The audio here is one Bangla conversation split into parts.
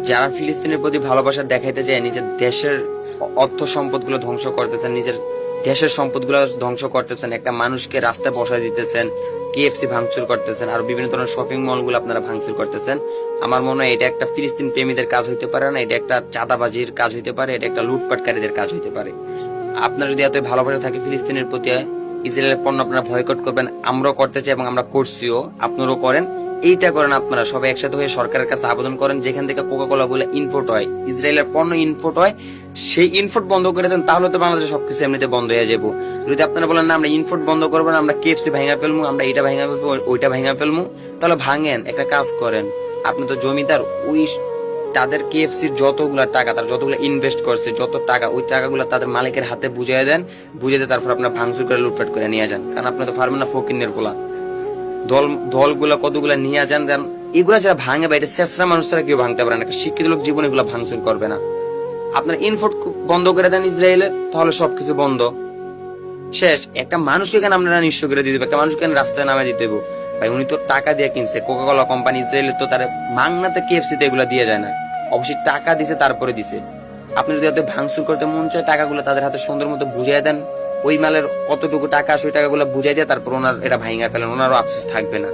যারা ফিলিস্তিনের প্রতি ভালোবাসা দেখাইতে যায় নিজের দেশের অর্থ সম্পদগুলো ধ্বংস করতেছেন, নিজের দেশের সম্পদগুলো ধ্বংস করতেছেন, একটা মানুষকে রাস্তায় বসায় দিতেছেন, কেএফসি ভাঙচুর করতেছেন, আর বিভিন্ন ধরনের শপিং মল গুলো আপনারা ভাঙচুর করতেছেন। আমার মনে হয় এটা একটা ফিলিস্তিন প্রেমীদের কাজ হইতে পারে না, এটা একটা চাঁদাবাজির কাজ হইতে পারে, এটা একটা লুটপাটকারীদের কাজ হইতে পারে। আপনার যদি এত ভালোবাসা থাকে ফিলিস্তিনের প্রতি, ইসরায়েলের পণ্য আপনারা বয়কট করবেন, আমরাও করতে চাই এবং আমরা করছিও, আপনারাও করেন। এইটা করেন, আপনারা সবাই একসাথে হয়ে সরকারের কাছে আবেদন করেন, যেখান থেকে কোকা কোলা গুলো ইনপোর্ট হয়, ইসরায়েলের পণ্য ইনপোর্ট হয়, সেই ইনপোর্ট বন্ধ করে দেন, তাহলে তো বাংলাদেশে সবকিছু এমনিতে বন্ধ হয়ে যাবো। যদি আপনারা বলেন না আমরা ইনপোর্ট বন্ধ করবো না, আমরা কেএফসি ভাঙা ফেলবো, আমরা এটা ভাঙা ফেলবো, ওইটা ভাঙা ফেলবো, তাহলে ভাঙেন, একটা কাজ করেন। আপনি তো জমিদার, ওই তাদের কেএফসির যতগুলা টাকা, তার যতগুলো ইনভেস্ট করছে, যত টাকা, ওই টাকাগুলো তাদের মালিকের হাতে বুঝিয়ে দেন, বুঝিয়ে দিয়ে তারপর আপনার ভাঙচুর করে লুটপাট করে নিয়ে যান। কারণ আপনি তো পারবেন না, ফকিনের গোলা দলগুলা কতগুলা নিয়ে যান দেন। এগুলা যারা ভাঙে বা এটা শেষরা মানুষ ছাড়া কেউ ভাঙতে পারে না, একটা শিক্ষিত লোক জীবনে এগুলা ভাঙচুর করবে না। আপনার ইনপোর্ট বন্ধ করে দেন ইসরায়েলের, তাহলে সবকিছু বন্ধ শেষ। একটা মানুষকে কেন আপনারা নিঃস্ব করে দিতে হবে, একটা মানুষকে কেন রাস্তায় নামে দিতে হবে? ভাই উনি তো টাকা দিয়ে কিনছে, কোকা কোলা কোম্পানি ইসরায়েলের, তো তার মাংনাতে কেএফসি তে এগুলা দিয়ে যায় না, অবশ্যই টাকা দিছে, তারপরে দিছে। আপনি যদি ওদের ভাঙচুর করতে মন চায়, টাকাগুলো তাদের হাতে সুন্দর মতো বুঝিয়ে দেন, ওই মালের কতটুকু টাকা আসে ওই টাকাগুলো বুঝাই দিয়ে তারপর ওনার এটা ভাঙা ফেলেন, ওনারও আফসোস থাকবে না।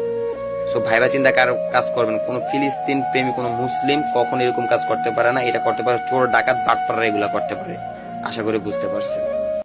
সো ভাইবা চিন্তা কারো কাজ করবেন, কোন ফিলিস্তিন প্রেমী কোন মুসলিম কখনো এরকম কাজ করতে পারে না। এটা করতে পারে চোর, ডাকাত, বাটপাড়া, এগুলা করতে পারে। আশা করি বুঝতে পারছেন।